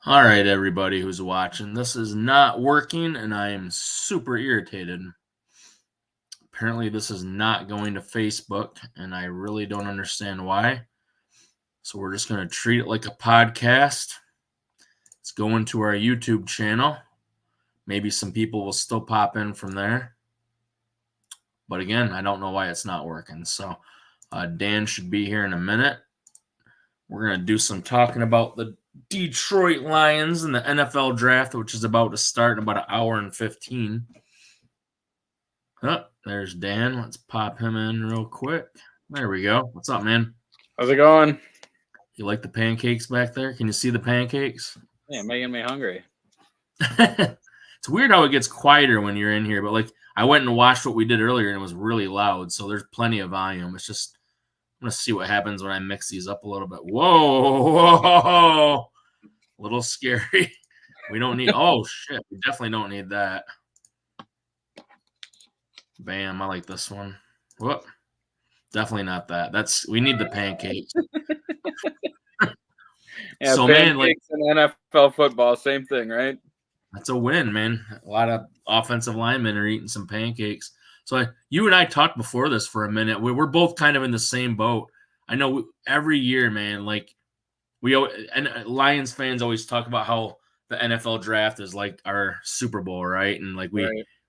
All right, everybody who's watching, this is not working and I am super irritated. Apparently, this is not going to Facebook and I really don't understand why. So, we're just going to treat it like a podcast. It's going to our YouTube channel. Maybe some people will still pop in from there. But again, I don't know why it's not working. So, Dan should be here in a minute. We're going to do some talking about the Detroit Lions and the NFL draft, which is about to start in about an hour and 15. Oh, there's Dan. Let's pop him in real quick. There we go. What's up, man? How's it going? You like the pancakes back there? Can you see the pancakes? Yeah, making me hungry. It's weird how it gets quieter when you're in here, but like I went and watched what we did earlier and it was really loud, so there's plenty of volume. It's just I'm gonna see what happens when I mix these up a little bit. Whoa, a little scary. We don't need oh shit, we definitely don't need that. Bam, I like this one. Whoop. Definitely not that. We need the pancakes. Yeah, so pancakes man, like and NFL football, same thing, right? that's a win, man. A lot of offensive linemen are eating some pancakes. So you and I talked before this for a minute. We're both kind of in the same boat. I know every year, man. Like and Lions fans always talk about how the NFL draft is like our Super Bowl, right? And like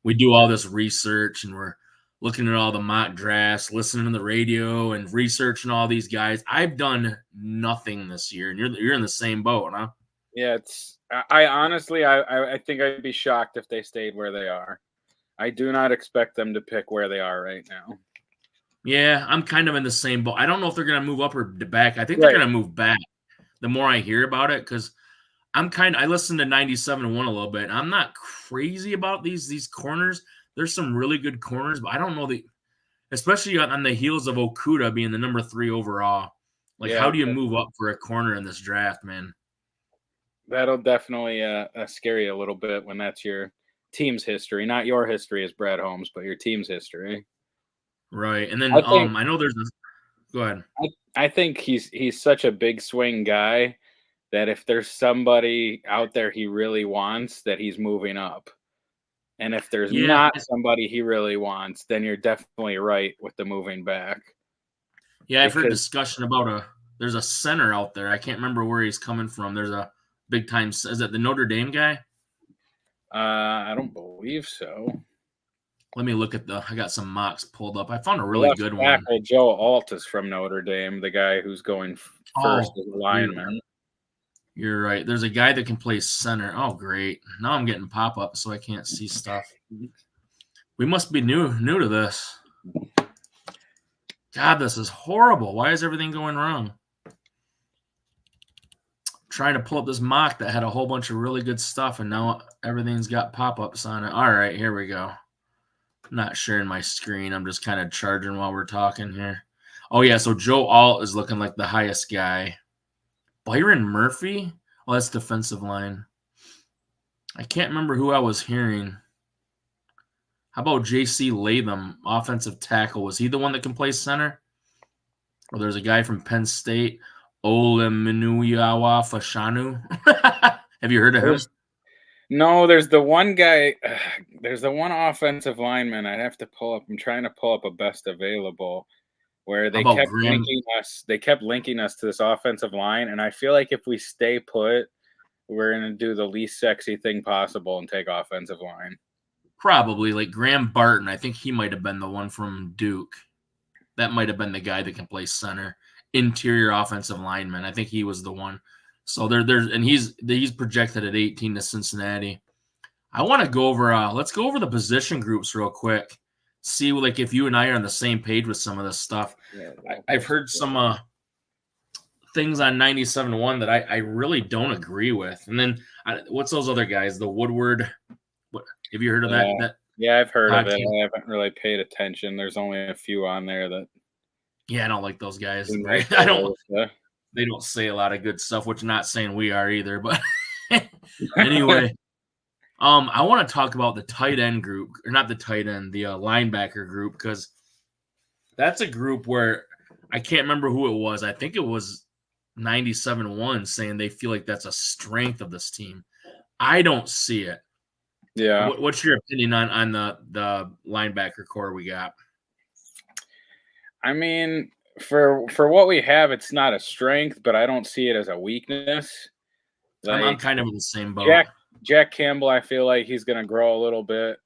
we do all this research and we're looking at all the mock drafts, listening to the radio, and researching all these guys. I've done nothing this year, and you're in the same boat, huh? Yeah, I honestly I think I'd be shocked if they stayed where they are. I do not expect them to pick where they are right now. Yeah, I'm kind of in the same boat. I don't know if they're going to move up or back. I think they're going to move back. The more I hear about it, because I listened to 97.1 a little bit. I'm not crazy about these corners. There's some really good corners, but I don't know especially on the heels of Okudah being the number 3 overall. Like, how do you move up for a corner in this draft, man? That'll definitely scare you a little bit when that's your team's history, not your history as Brad Holmes, but your team's history. Right, and then I know there's this. Go ahead. I think he's such a big swing guy that if there's somebody out there he really wants, that he's moving up. And if there's not somebody he really wants, then you're definitely right with the moving back. Yeah, I've heard discussion about there's a center out there. I can't remember where he's coming from. There's a big time. Is it the Notre Dame guy? I don't believe so. Let me look at I got some mocks pulled up. I found a really good one. Joe Alt is from Notre Dame, the guy who's going first as a lineman. You're right. There's a guy that can play center. Oh, great. Now I'm getting pop-up so I can't see stuff. We must be new to this. God, this is horrible. Why is everything going wrong? Trying to pull up this mock that had a whole bunch of really good stuff, and now everything's got pop-ups on it. All right, here we go. I'm not sharing my screen. I'm just kind of charging while we're talking here. Oh, yeah, so Joe Alt is looking like the highest guy. Byron Murphy? Oh, that's defensive line. I can't remember who I was hearing. How about J.C. Latham, offensive tackle? Was he the one that can play center? Or there's a guy from Penn State, Oleminuyawa Fashanu. Have you heard of him? No, there's the one guy. There's the one offensive lineman. I'd have to pull up. I'm trying to pull up a best available where they kept linking us. They kept linking us to this offensive line, and I feel like if we stay put, we're gonna do the least sexy thing possible and take offensive line. Probably like Graham Barton. I think he might have been the one from Duke. That might have been the guy that can play center, interior offensive lineman. I think he was the one. So there's and he's projected at 18 to Cincinnati. I want to go over. Let's go over the position groups real quick. See like if you and I are on the same page with some of this stuff. Yeah, I've heard some things on 97.1 that I really don't agree with. And then what's those other guys? The Woodward. Have you heard of that? Yeah, I've heard of it. I haven't really paid attention. There's only a few on there that. Yeah, I don't like those guys. I don't. They don't say a lot of good stuff, which I'm not saying we are either. But anyway, I want to talk about the tight end group, or not the tight end, the linebacker group, because that's a group where I can't remember who it was. I think it was 97-1 saying they feel like that's a strength of this team. I don't see it. Yeah. What's your opinion on the linebacker core we got? I mean, for what we have, it's not a strength, but I don't see it as a weakness. Like, I'm kind of in the same boat. Jack Campbell, I feel like he's going to grow a little bit.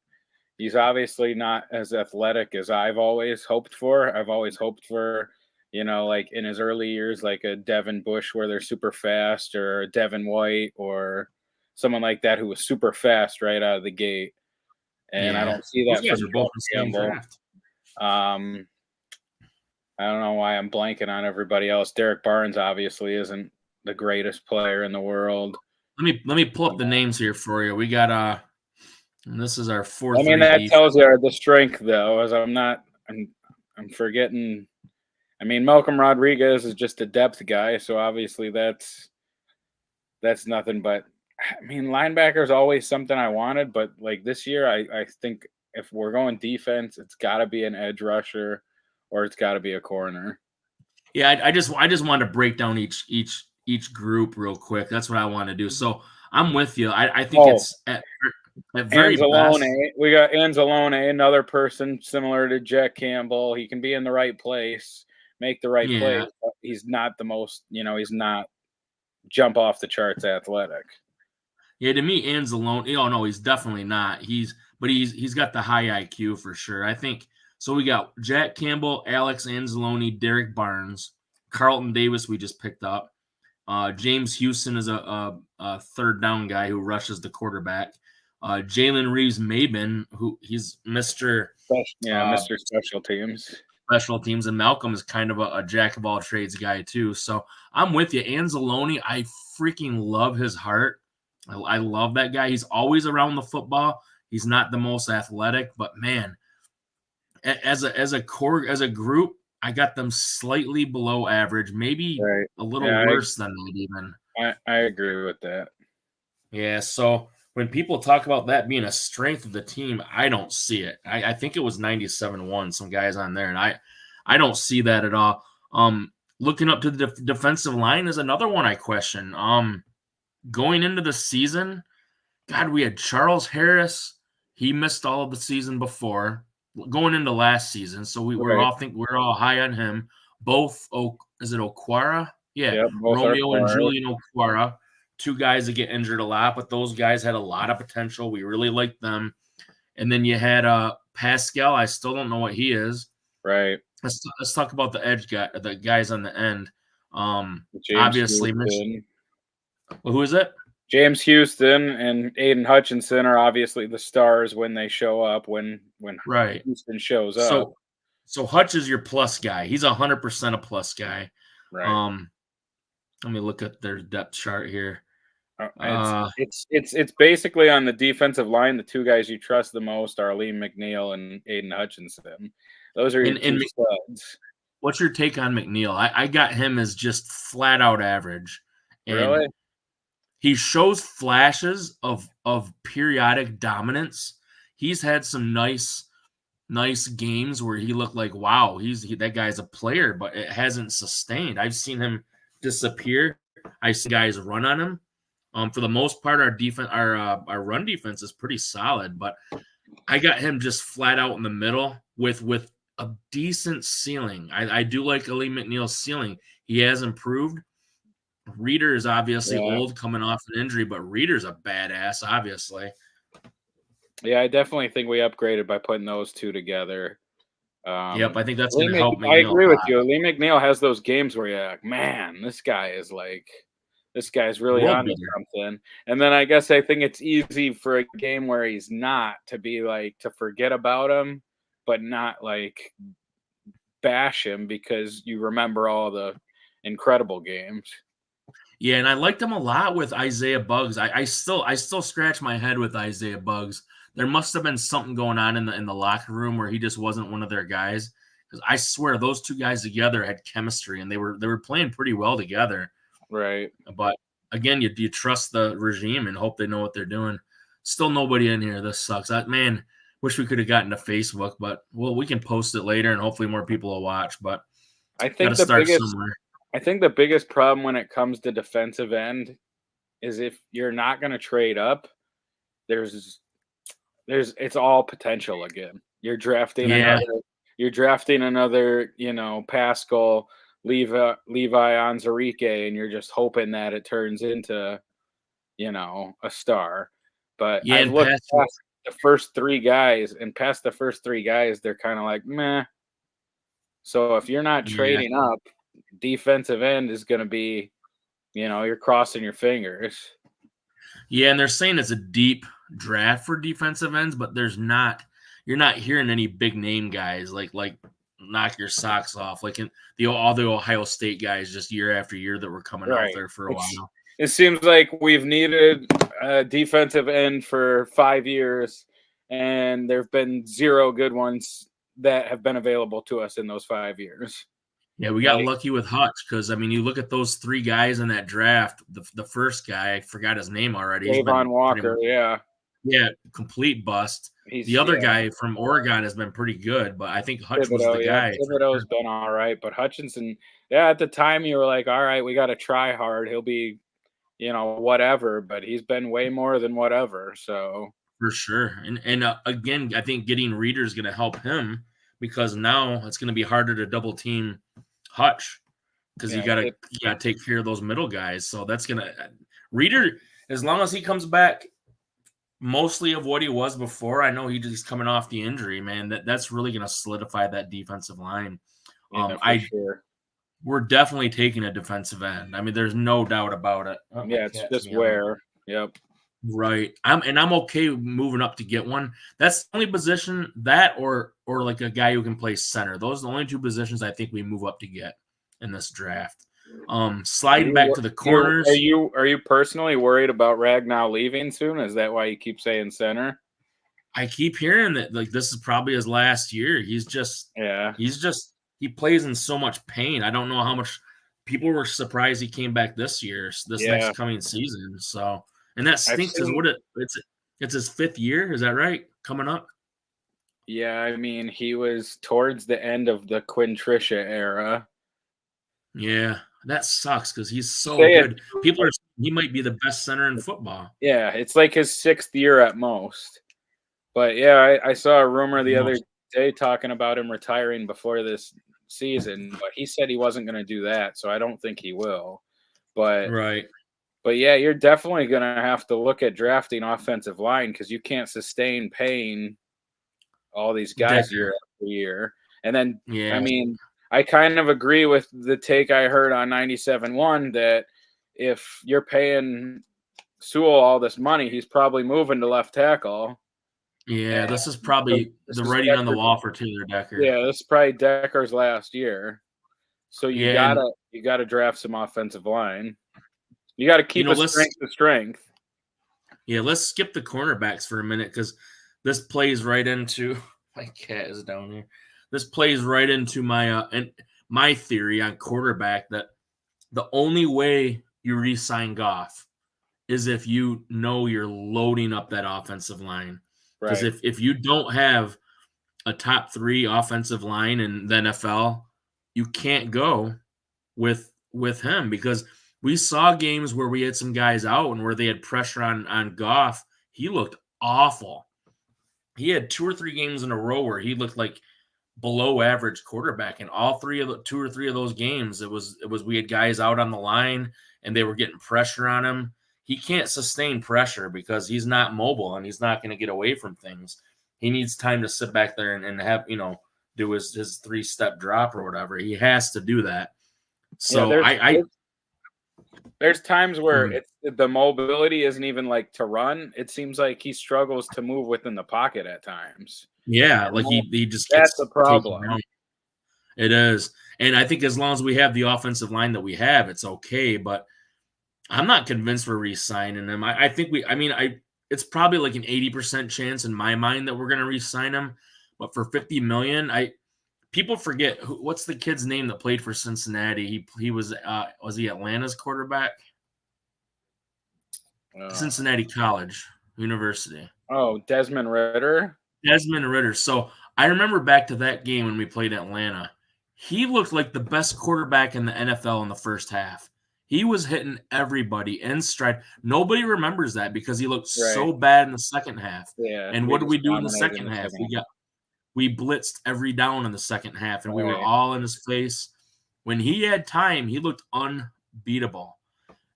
He's obviously not as athletic as I've always hoped for. I've always hoped for, like in his early years, like a Devin Bush where they're super fast, or a Devin White, or someone like that who was super fast right out of the gate. And I don't see that from both the same draft. I don't know why I'm blanking on everybody else. Derek Barnes obviously isn't the greatest player in the world. Let me pull up the names here for you. We got and this is our 4-3. I mean, that tells you the strength, though, as I'm forgetting. I mean, Malcolm Rodriguez is just a depth guy, so obviously that's nothing. But I mean, linebacker is always something I wanted, but like this year, I think if we're going defense, it's got to be an edge rusher, or it's got to be a corner. Yeah, I just wanted to break down each group real quick. That's what I want to do. So I'm with you. I think it's at very Anzalone. best. We got Anzalone, another person similar to Jack Campbell. He can be in the right place, make the right play. But he's not the most, he's not jump off the charts athletic. Yeah, to me, Anzalone. Oh no, he's definitely not. He's got the high IQ for sure. I think so. We got Jack Campbell, Alex Anzalone, Derek Barnes, Carlton Davis. We just picked up. James Houston is a third down guy who rushes the quarterback. Jalen Reeves-Maybin, who he's Mr. Mr. Special Teams. Special teams, and Malcolm is kind of a jack of all trades guy too. So I'm with you. Anzalone, I freaking love his heart. I love that guy. He's always around the football. He's not the most athletic, but man, as a group, I got them slightly below average, maybe a little worse than that even. I agree with that. Yeah, so when people talk about that being a strength of the team, I don't see it. I think it was 97-1, some guys on there, and I don't see that at all. Looking up to the defensive line is another one I question. Going into the season, God, we had Charles Harris. He missed all of the season before. Going into last season, so we're all high on him. Both, is it Okwara? Yeah, yep, Romeo and Julian Okwara. Two guys that get injured a lot, but those guys had a lot of potential. We really liked them. And then you had Pascal. I still don't know what he is. Right. Let's talk about the edge guy, the guys on the end. Obviously, who is it? James Houston and Aiden Hutchinson are obviously the stars when they show up. When Houston shows up. So Hutch is your plus guy. He's 100% a plus guy. Right. Let me look at their depth chart here. It's basically on the defensive line. The two guys you trust the most are Aleem McNeil and Aiden Hutchinson. Those are your two studs. What's your take on McNeil? I got him as just flat out average. And really? He shows flashes of periodic dominance. He's had some nice games where he looked like, wow, that guy's a player, but it hasn't sustained. I've seen him disappear. I see guys run on him. For the most part, our run defense is pretty solid, but I got him just flat out in the middle with a decent ceiling. I do like Aleem McNeil's ceiling. He has improved. Reeder is obviously old, coming off an injury, but Reeder's a badass, obviously. Yeah, I definitely think we upgraded by putting those two together. Yep, I think that's going to help McNeil. I agree with you. Aleem McNeil has those games where you're like, man, this guy's really on to something. And then I think it's easy for a game where he's not to be like, to forget about him, but not like bash him because you remember all the incredible games. Yeah, and I liked him a lot with Isaiah Buggs. I still scratch my head with Isaiah Buggs. There must have been something going on in the locker room where he just wasn't one of their guys. Because I swear those two guys together had chemistry and they were playing pretty well together. Right. But again, you trust the regime and hope they know what they're doing. Still nobody in here. This sucks. Wish we could have gotten to Facebook, but we can post it later and hopefully more people will watch. But I think the biggest I think the biggest problem when it comes to defensive end is if you're not going to trade up, there's it's all potential again. You're drafting another, Pascal, Levi Onwuzurike, and you're just hoping that it turns into, a star. But I've looked past the first three guys, and past the first three guys, they're kind of like, meh. So if you're not trading up, defensive end is going to be, you're crossing your fingers. Yeah, and they're saying it's a deep draft for defensive ends, but you're not hearing any big name guys like knock your socks off, like in all the Ohio State guys just year after year that were coming out there for a while. It seems like we've needed a defensive end for 5 years, and there have been zero good ones that have been available to us in those 5 years. Yeah, we got lucky with Hutch because, I mean, you look at those three guys in that draft. The first guy, I forgot his name already. Javon Walker, yeah. Yeah, complete bust. The other guy from Oregon has been pretty good, but I think Hutch was the guy. Thibodeau's been all right, but Hutchinson, at the time you were like, all right, we got to try hard. He'll be, whatever, but he's been way more than whatever, so. For sure. And again, I think getting Reeder is going to help him because now it's going to be harder to double team Hutch because you got to take care of those middle guys. So that's going to – Reeder, as long as he comes back – mostly of what he was before. I know he's coming off the injury, man. That's really going to solidify that defensive line. Sure. We're definitely taking a defensive end. I mean, there's no doubt about it. It's just where. Yep. Right. I'm okay moving up to get one. That's the only position, that or like a guy who can play center. Those are the only two positions I think we move up to get in this draft. Sliding back to the corners. Are you personally worried about Ragnow leaving soon? Is that why you keep saying center? I keep hearing that like this is probably his last year. He plays in so much pain. I don't know how much people were surprised he came back this year, next coming season. So, and that stinks because it's his 5th year. Is that right? Coming up. Yeah, I mean he was towards the end of the Quinn Tricia era. Yeah. That sucks because he's so good. People are saying he might be the best center in football. Yeah, it's like his 6th year at most. But yeah, I saw a rumor the other day talking about him retiring before this season, but he said he wasn't going to do that, so I don't think he will. But yeah, you're definitely going to have to look at drafting offensive line because you can't sustain paying all these guys year after year. And then, I mean, I kind of agree with the take I heard on 97.1 that if you're paying Sewell all this money, he's probably moving to left tackle. Yeah, this is probably the writing on the wall for Taylor Decker. Yeah, this is probably Decker's last year. So you gotta draft some offensive line. You got to keep strength to strength. Yeah, let's skip the cornerbacks for a minute because this plays right into my cat is down here. This plays right into my theory on quarterback that the only way you re-sign Goff is if you know you're loading up that offensive line. Because if you don't have a top 3 offensive line in the NFL, you can't go with him because we saw games where we had some guys out and where they had pressure on Goff. He looked awful. He had 2 or 3 games in a row where he looked like below average quarterback, and all 2 or 3 of those games it was we had guys out on the line and they were getting pressure on him. He can't sustain pressure because he's not mobile and he's not going to get away from things. He needs time to sit back there and have do his 3-step drop or whatever. He has to do that. So there's times where the mobility isn't even like to run. It seems like he struggles to move within the pocket at times. Yeah, like he just that's the problem. It is. And I think as long as we have the offensive line that we have, it's okay. But I'm not convinced we're re-signing him. I think it's probably like an 80% chance in my mind that we're going to re-sign him. But for $50 million, people forget what's the kid's name that played for Cincinnati. He was he Atlanta's quarterback? Cincinnati College University. Oh, Desmond Ridder. So I remember back to that game when we played Atlanta. he looked like the best quarterback in the NFL in the first half. He was hitting everybody in stride. Nobody remembers that because he looked so bad in the second half. Yeah. And what did we do in the second half? We blitzed every down in the second half, and we were all in his face. When he had time, he looked unbeatable.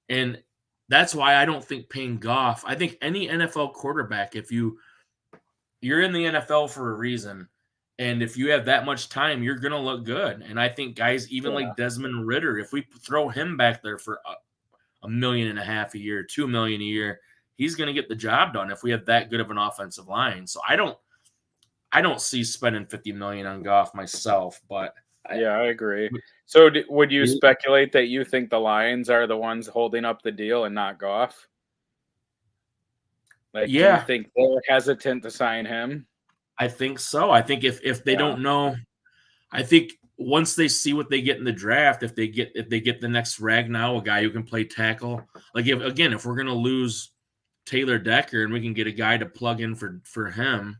And that's why I don't think paying Goff. I think any NFL quarterback, if you're in the NFL for a reason, and if you have that much time, you're going to look good. And I think guys, even like Desmond Ridder, if we throw him back there for $1.5 million a year, $2 million a year, he's going to get the job done if we have that good of an offensive line. So I don't see spending $50 million on Goff myself, but I agree. So would you speculate that you think the Lions are the ones holding up the deal and not Goff? Like, do you think they're hesitant to sign him? I think so. I think if they don't know, I think once they see what they get in the draft, if they get the next Ragnow, a guy who can play tackle, like if we're gonna lose Taylor Decker and we can get a guy to plug in for him,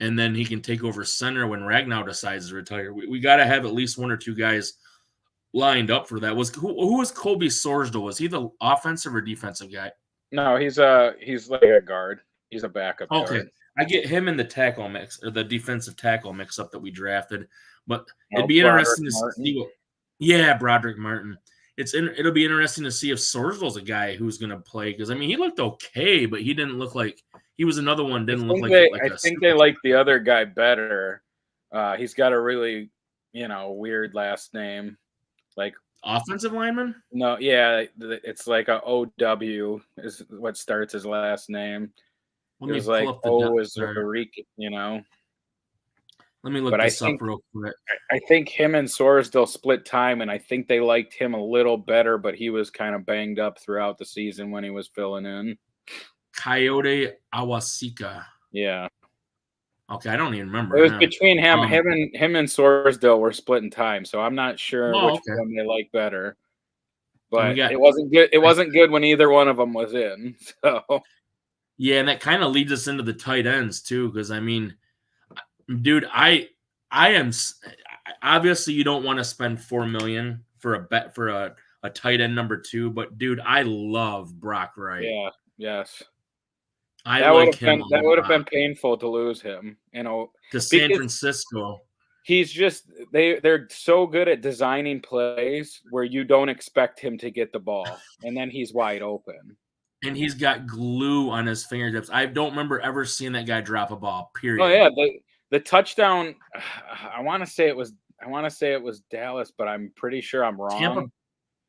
and then he can take over center when Ragnow decides to retire. We got to have at least one or two guys lined up for that. Who was Colby Sorsdal? Was he the offensive or defensive guy? No, he's like a guard. He's a backup guard. I get him in the tackle mix or the defensive tackle mix up that we drafted, but it'd be interesting to see Broderick Martin. It'll be interesting to see if Sorsdal's a guy who's going to play, because I mean he looked okay, but he didn't look like he was another one. Didn't look like I think they like the other guy better. He's got a really weird last name, like offensive lineman. No, it's like a OW is what starts his last name. It's like is Rican, Let me look this up real quick. I think him and Sorsdal split time, and I think they liked him a little better, but he was kind of banged up throughout the season when he was filling in. Coyote Awasika. Yeah. Okay, I don't even remember. It was between him and Sorsdal were splitting time, so I'm not sure which one they like better. But it wasn't good. It wasn't good when either one of them was in. So. Yeah, and that kind of leads us into the tight ends too, because I mean, dude, I am obviously you don't want to spend $4 million for a tight end number 2, but dude, I love Brock Wright. Yeah. Yes. That would have been painful to lose him, to San Francisco. He's just they're so good at designing plays where you don't expect him to get the ball, and then he's wide open. And he's got glue on his fingertips. I don't remember ever seeing that guy drop a ball. Period. Oh yeah, the touchdown. I want to say it was Dallas, but I'm pretty sure I'm wrong.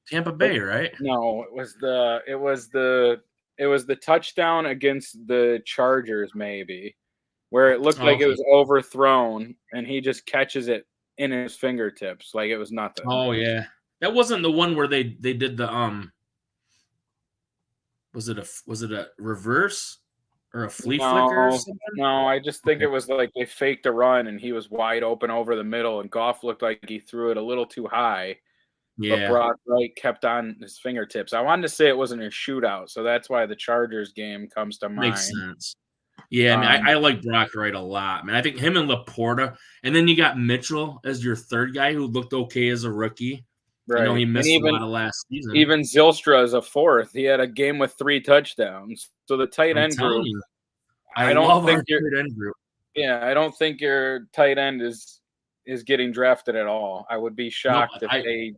Tampa Bay, right? No, it was the touchdown against the Chargers, maybe, where it looked like it was overthrown, and he just catches it in his fingertips like it was nothing. Oh yeah, that wasn't the one where they did the Was it a reverse or a flea flicker or something? No, I just think it was like they faked a run and he was wide open over the middle, and Goff looked like he threw it a little too high. Yeah. But Brock Wright kept on his fingertips. I wanted to say it wasn't a shootout, so that's why the Chargers game comes to mind. Makes sense. Yeah, I mean, I like Brock Wright a lot. Man, I think him and Laporta, and then you got Mitchell as your third guy who looked okay as a rookie. Right. I know he missed a lot of last season. Even Zylstra as a fourth. He had a game with 3 touchdowns. So the tight end group. I don't think your tight end group. Yeah, I don't think your tight end is getting drafted at all. I would be shocked if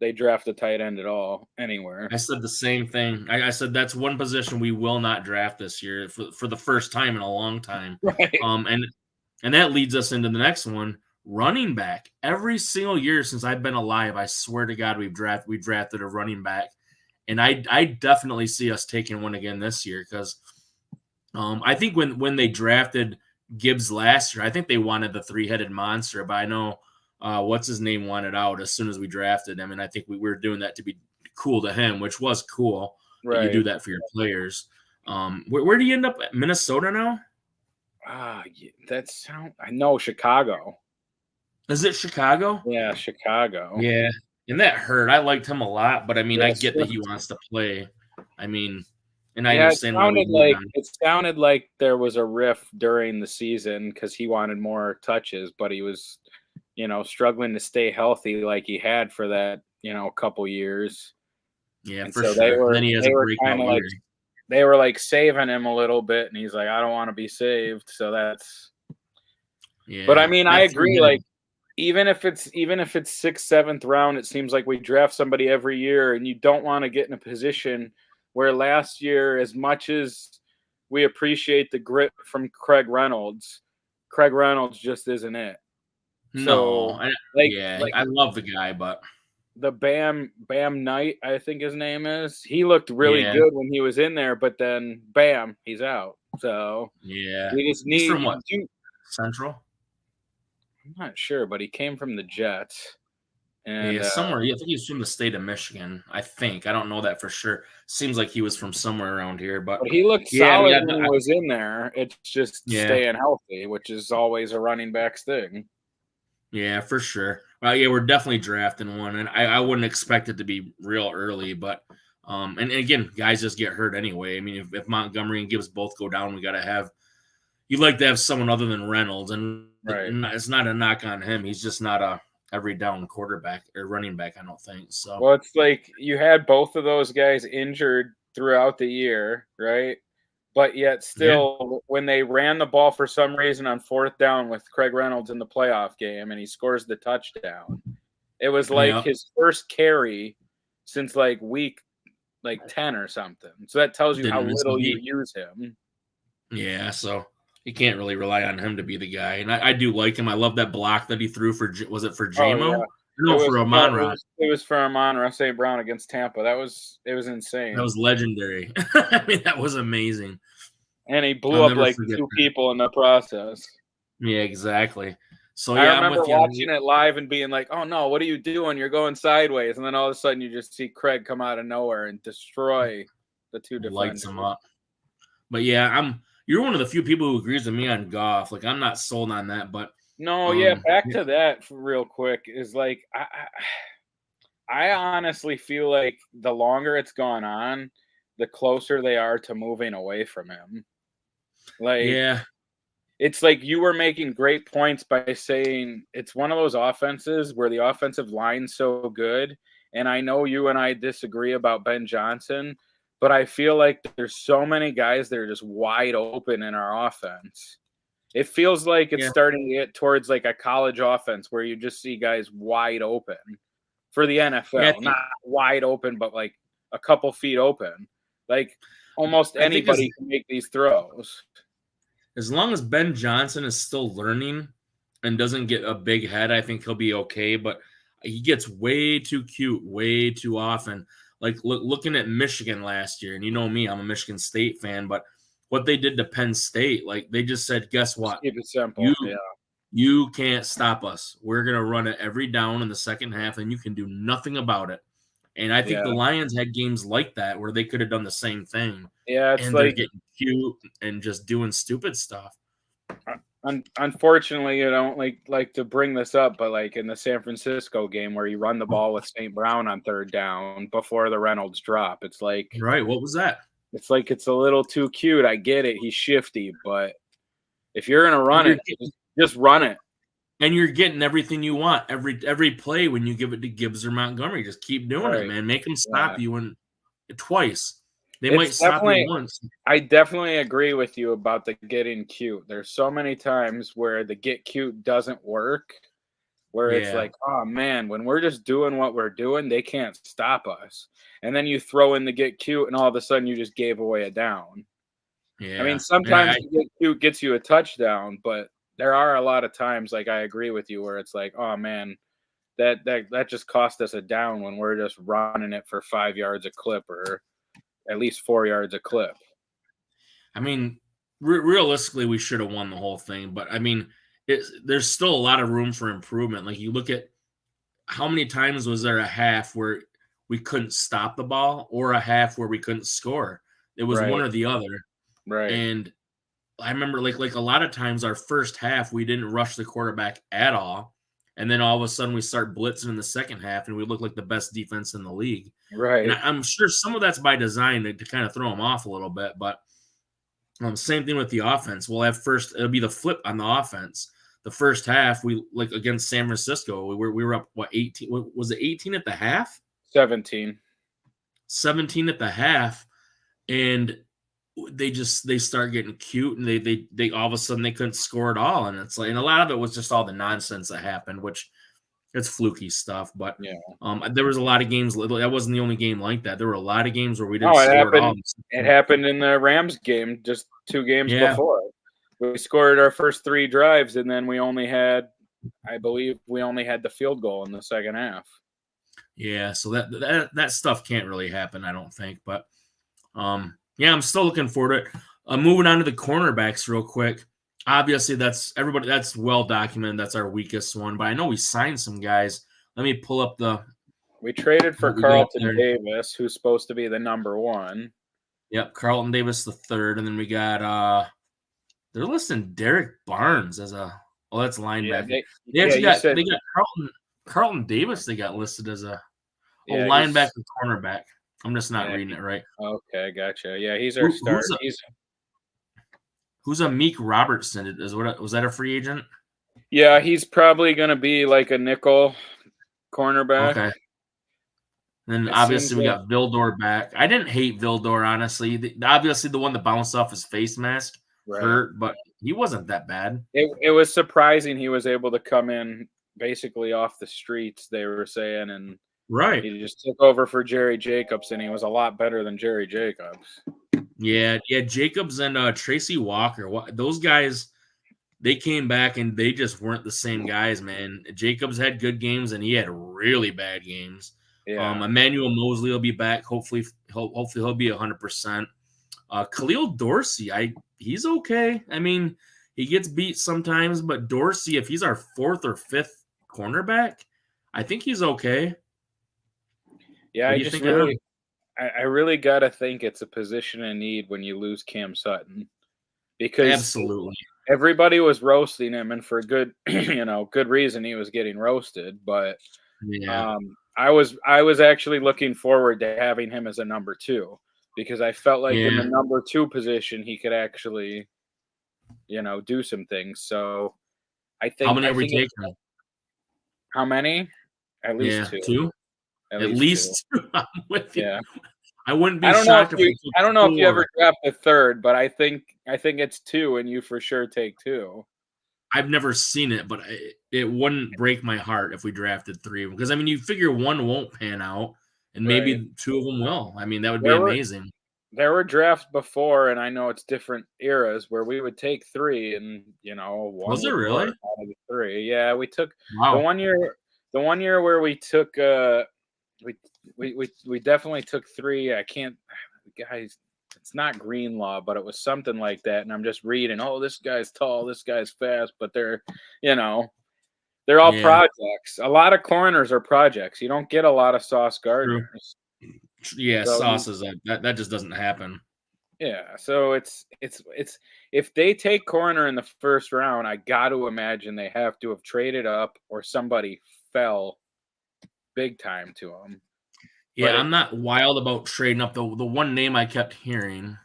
they draft a tight end at all anywhere. I said the same thing. I said that's one position we will not draft this year for the first time in a long time. Right. And that leads us into the next one. Running back. Every single year since I've been alive, I swear to God, we drafted a running back, and I definitely see us taking one again this year, because I think when they drafted Gibbs last year, I think they wanted the 3-headed monster, but I know what's his name wanted out as soon as we drafted him, and I think we were doing that to be cool to him, which was cool. Right. You do that for your players. Where do you end up at? Minnesota now? I know Chicago. Is it Chicago? Yeah, Chicago. Yeah, and that hurt. I liked him a lot, but I mean, I get that he wants to play. I mean, and I understand. It sounded like there was a rift during the season because he wanted more touches, but he was, struggling to stay healthy like he had for that, couple years. Yeah, and for so sure. were Then he has they a were breakout kind of year. like they were like saving him a little bit, and he's like, I don't want to be saved. So that's. Yeah. But I mean, I agree. Like, even if it's 6th, 7th round, it seems like we draft somebody every year, and you don't want to get in a position where last year, as much as we appreciate the grit from Craig Reynolds just isn't it. No, So, I love the guy, but the Bam Knight, I think his name is, he looked really good when he was in there, but then bam, he's out. So yeah, we just he's from what? Central? I'm not sure, but he came from the Jets. And somewhere. I think he's from the state of Michigan. I think. I don't know that for sure. Seems like he was from somewhere around here, but he looked solid when he was in there. It's just staying healthy, which is always a running back's thing. Yeah, for sure. Yeah, we're definitely drafting one, and I wouldn't expect it to be real early, but and again, guys just get hurt anyway. I mean, if Montgomery and Gibbs both go down, we got to have. You'd like to have someone other than Reynolds, and it's not a knock on him. He's just not a every down quarterback or running back, I don't think. So well, it's like you had both of those guys injured throughout the year, right? But yet still, when they ran the ball for some reason on 4th down with Craig Reynolds in the playoff game and he scores the touchdown, it was like his first carry since like week 10 or something. So that tells you how little you use him. Yeah, so you can't really rely on him to be the guy. And I do like him. I love that block that he threw for, was it for JMO? Oh, yeah. No, for Amon-Ra. It was for Amon-Ra St. Brown against Tampa. It was insane. That was legendary. I mean, that was amazing. And he blew up like 2 people in the process. Yeah, exactly. So I remember watching it live and being like, "Oh no, what are you doing? You're going sideways!" And then all of a sudden, you just see Craig come out of nowhere and destroy the 2 defenders. Lights him up. But yeah, you're one of the few people who agrees with me on Goff. Like, I'm not sold on that, but no, back to that real quick is like I honestly feel like the longer it's gone on, the closer they are to moving away from him. Like, it's like you were making great points by saying it's one of those offenses where the offensive line's so good. And I know you and I disagree about Ben Johnson, but I feel like there's so many guys that are just wide open in our offense. It feels like it's starting to get towards like a college offense where you just see guys wide open for the NFL. Not wide open, but like a couple feet open. Like almost anybody can make these throws. As long as Ben Johnson is still learning and doesn't get a big head, I think he'll be okay. But he gets way too cute way too often. Like looking at Michigan last year, and you know me, I'm a Michigan State fan, but what they did to Penn State, like they just said, guess what? Keep it simple. You can't stop us. We're going to run it every down in the second half, and you can do nothing about it. And I think the Lions had games like that where they could have done the same thing. Yeah, it's and like they're getting cute and just doing stupid stuff. Unfortunately, you don't like to bring this up, but like in the San Francisco game where you run the ball with St. Brown on 3rd down before the Reynolds drop, it's like what was that? It's like it's a little too cute. I get it. He's shifty, but if you're gonna run it, just run it. And you're getting everything you want every play when you give it to Gibbs or Montgomery. Just keep doing it, man. Make them stop you twice. They might stop you once. I definitely agree with you about the getting cute. There's so many times where the get cute doesn't work, where it's like, oh man, when we're just doing what we're doing, they can't stop us. And then you throw in the get cute, and all of a sudden you just gave away a down. Yeah. I mean, sometimes the get cute gets you a touchdown, but there are a lot of times, like I agree with you, where it's like, oh man, that just cost us a down when we're just running it for 5 yards a clip or at least 4 yards a clip. I mean, realistically, we should have won the whole thing, but I mean, there's still a lot of room for improvement. Like you look at how many times was there a half where we couldn't stop the ball or a half where we couldn't score? It was one or the other. Right. And I remember like a lot of times our first half, we didn't rush the quarterback at all. And then all of a sudden we start blitzing in the second half and we look like the best defense in the league. Right. And I'm sure some of that's by design to kind of throw them off a little bit, but same thing with the offense. We'll have it'll be the flip on the offense. the first half, we like against San Francisco, we were up what 18? Was it 18 at the half? 17. 17 at the half, and they start getting cute, and they all of a sudden they couldn't score at all, and it's like, and a lot of it was just all the nonsense that happened, which it's fluky stuff. But there was a lot of games. That wasn't the only game like that. There were a lot of games where we didn't score at all. It happened in the Rams game just 2 games before. We scored our first 3 drives, and then I believe we only had the field goal in the second half. Yeah, so that stuff can't really happen, I don't think. But yeah, I'm still looking forward to it. Moving on to the cornerbacks real quick. Obviously, that's well documented. That's our weakest one. But I know we signed some guys. Let me pull up We traded for Carlton Davis, who's supposed to be the number 1. Yep, Carlton Davis the third, and then we got they're listing Derek Barnes as that's linebacker. They got Carlton Davis. They got listed as a linebacker cornerback. I'm just not reading it right. Okay, gotcha. Yeah, he's our starter. Who's a Meek Robertson? Was that a free agent? Yeah, he's probably going to be like a nickel cornerback. Okay. Then obviously we got Vildor back. I didn't hate Vildor, honestly. Obviously the one that bounced off his face mask hurt, but he wasn't that bad. It was surprising he was able to come in basically off the streets, they were saying, and he just took over for Jerry Jacobs, and he was a lot better than Jerry Jacobs. Yeah, Jacobs and Tracy Walker. Those guys, they came back and they just weren't the same guys, man. Jacobs had good games and he had really bad games. Yeah. Emmanuel Mosley will be back. Hopefully he'll be 100%. Khalil Dorsey, he's okay. I mean, he gets beat sometimes, but Dorsey, if he's our 4th or 5th cornerback, I think he's okay. Yeah, I really got to think it's a position in need when you lose Cam Sutton, because absolutely everybody was roasting him, and for good, good reason he was getting roasted. But I was actually looking forward to having him as a number 2, because I felt like in the number 2 position he could actually, do some things. So I think. How many are we taking? How many? At least 2. At least 2. I'm with you. Yeah. I wouldn't be shocked if I don't know if you ever draft a 3rd, but I think it's 2, and you for sure take 2. I've never seen it, but it wouldn't break my heart if we drafted 3, because I mean, you figure 1 won't pan out, and maybe 2 of them will. I mean, that would be amazing. There were drafts before, and I know it's different eras, where we would take 3, and 1 was it really out of the 3? Yeah, we took the one year where we took we definitely took 3. I can't, guys. It's not Greenlaw, but it was something like that. And I'm just reading, this guy's tall, this guy's fast, but they're all projects. A lot of corners are projects. You don't get a lot of Sauce Gardners. Yeah, so, Sauce is that just doesn't happen. Yeah, so it's if they take corner in the first round, I got to imagine they have to have traded up, or somebody fell big time to them. Yeah, I'm not wild about trading up. The one name I kept hearing, let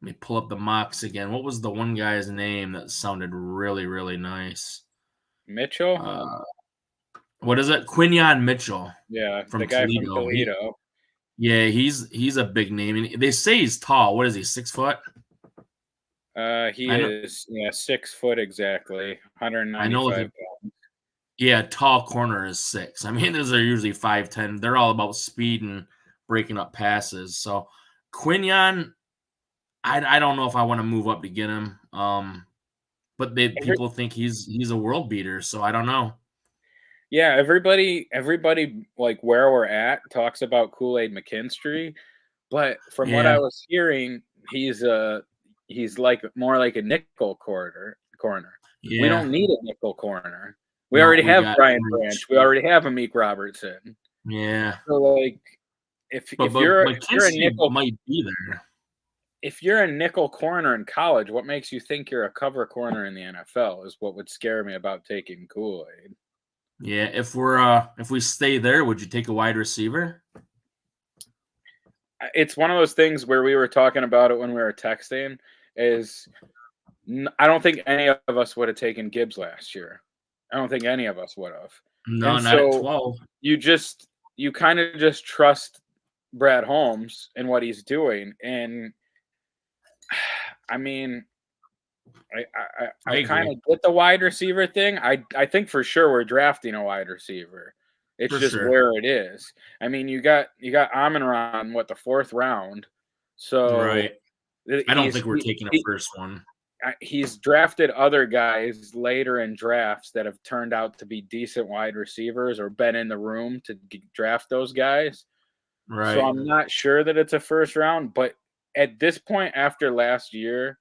me pull up the mocks again. What was the one guy's name that sounded really, really nice? Mitchell? What is it? Quinyon Mitchell. Yeah, from the guy Toledo. From Toledo. He's a big name. And they say he's tall. What is he, 6 foot? He is 6 foot exactly. 195 pounds. Yeah, tall corner is 6. I mean, those are usually 5'10". They're all about speed and breaking up passes. So Quinyon, I don't know if I want to move up to get him. But people think he's a world beater, so I don't know. Yeah, everybody like where we're at talks about Kool-Aid McKinstry, but from what I was hearing, he's like more like a nickel corner. Yeah. We don't need a nickel corner. We already have Brian Branch. We already have a Meek Robertson. Yeah. So like, if you're a nickel, might be there. If you're a nickel corner in college, what makes you think you're a cover corner in the NFL is what would scare me about taking Kool-Aid. Yeah, if we stay there, would you take a wide receiver? It's one of those things where we were talking about it when we were texting. Is I don't think any of us would have taken Gibbs last year. I don't think any of us would have. No, And not at so 12. you kind of just trust Brad Holmes and what he's doing. And I mean, I kind of get the wide receiver thing. I think for sure we're drafting a wide receiver. It's For just sure. where it is. I mean, you got Amon-Ra, the 4th round. So right. I don't think we're taking a first one. He's drafted other guys later in drafts that have turned out to be decent wide receivers or been in the room to draft those guys. Right. So I'm not sure that it's a first round, but at this point after last year,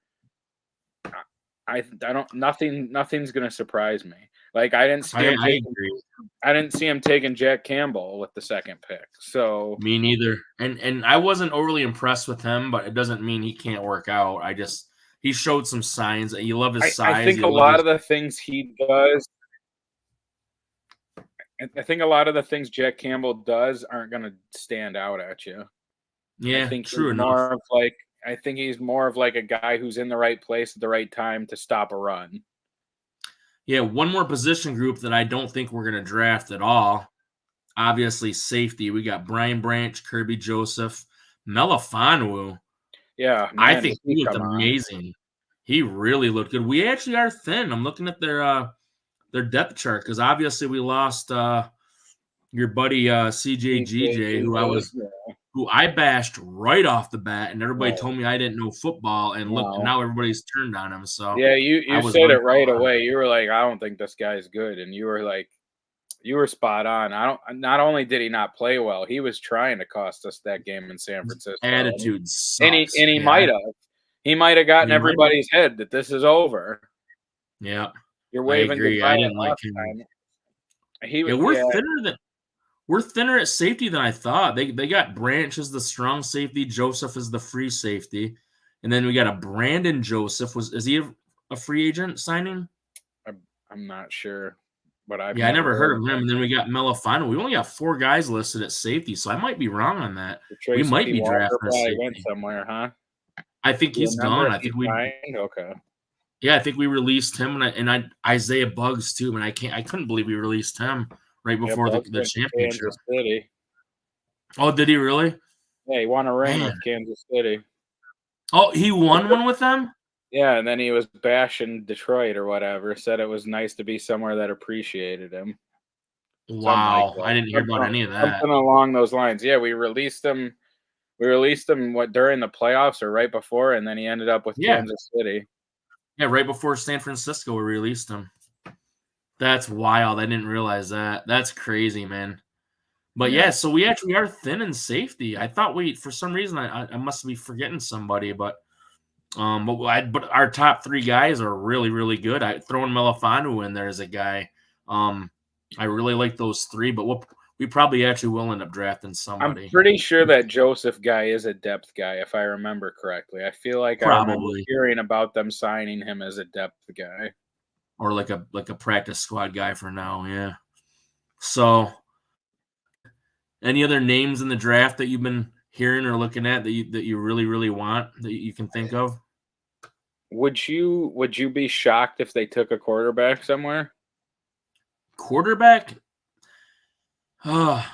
I don't nothing's going to surprise me. Like I didn't see him taking Jack Campbell with the 2nd pick. So me neither. And I wasn't overly impressed with him, but it doesn't mean he can't work out. He showed some signs. You love his size. I think a lot of the things he does. I think a lot of the things Jack Campbell does aren't going to stand out at you. Yeah, I think true enough. I think he's more of like a guy who's in the right place at the right time to stop a run. Yeah, one more position group that I don't think we're going to draft at all. Obviously, safety. We got Brian Branch, Kirby Joseph, Melifonwu. Yeah, man, I think he looked amazing. He really looked good. We actually are thin. I'm looking at their depth chart because obviously we lost your buddy CJ who I bashed right off the bat, and everybody told me I didn't know football, and look, now everybody's turned on him. So yeah, you said it right away. You were like, I don't think this guy's good, and you were like, you were spot on. Not only did he not play well, he was trying to cost us that game in San Francisco. Attitude sucks. And he might have. He might have gotten everybody's head that this is over. Yeah. You're waving goodbye. I didn't like him. We're thinner at safety than I thought. They got Branch as the strong safety, Joseph is the free safety, and then we got a Brandon Joseph. Is he a free agent signing? I'm not sure. But I never heard of him. And then we got Melifonwu. We only got 4 guys listed at safety, so I might be wrong on that. We might be drafting a safety. Went somewhere, huh? I think he's gone. I think okay. Yeah, I think we released him, and Isaiah Buggs too. And I couldn't believe we released him right before the championship. Kansas City. Oh, did he really? Yeah, he won a ring with Kansas City. Oh, he won one with them? Yeah, and then he was bashing Detroit or whatever, said it was nice to be somewhere that appreciated him. Wow, I didn't hear about any of that. Something along those lines. Yeah, we released him during the playoffs or right before, and then he ended up with Kansas City. Yeah, right before San Francisco, we released him. That's wild. I didn't realize that. That's crazy, man. But so we actually are thin in safety. I thought for some reason I must be forgetting somebody, but our top 3 guys are really, really good. Throwing Melifonwu in there as a guy. I really like those 3, but we probably actually will end up drafting somebody. I'm pretty sure that Joseph guy is a depth guy, if I remember correctly. I feel like I remember hearing about them signing him as a depth guy. Or like a practice squad guy for now, yeah. So any other names in the draft that you've been hearing or looking at that you really, really want that you can think of? Would you be shocked if they took a quarterback somewhere? Quarterback? I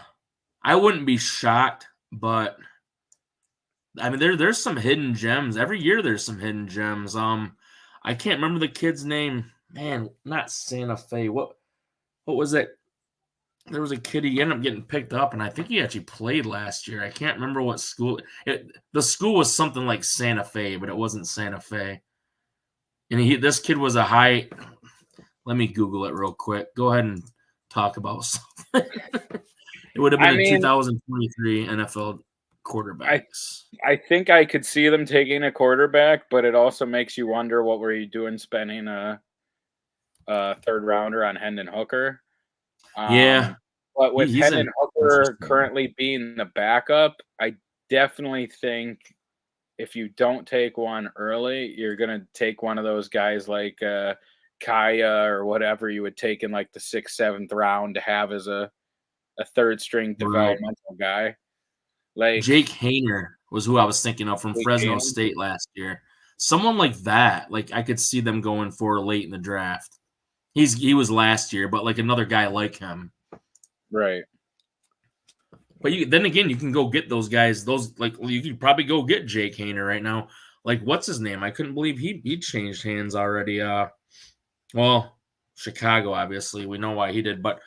wouldn't be shocked, but I mean there's some hidden gems. Every year there's some hidden gems. I can't remember the kid's name. Man, not Santa Fe. What was that? There was a kid, he ended up getting picked up, and I think he actually played last year. I can't remember what school. The school was something like Santa Fe, but it wasn't Santa Fe. And this kid was a high. Let me Google it real quick. Go ahead and talk about something. It would have been a 2023 NFL quarterbacks. I think I could see them taking a quarterback, but it also makes you wonder what were you doing spending a 3rd rounder on Hendon Hooker. But with Hendon Hooker currently being the backup, I definitely think if you don't take one early, you're going to take one of those guys like Kaya or whatever you would take in like the 6th, 7th round to have as a 3rd string developmental guy. Like Jake Haener was who I was thinking of from Fresno State last year. Someone like that, like I could see them going for late in the draft. He was last year, but like another guy like him. Right. But then again, you can go get those guys. Those like you could probably go get Jake Haener right now. Like what's his name? I couldn't believe he changed hands already. Well, Chicago obviously we know why he did, but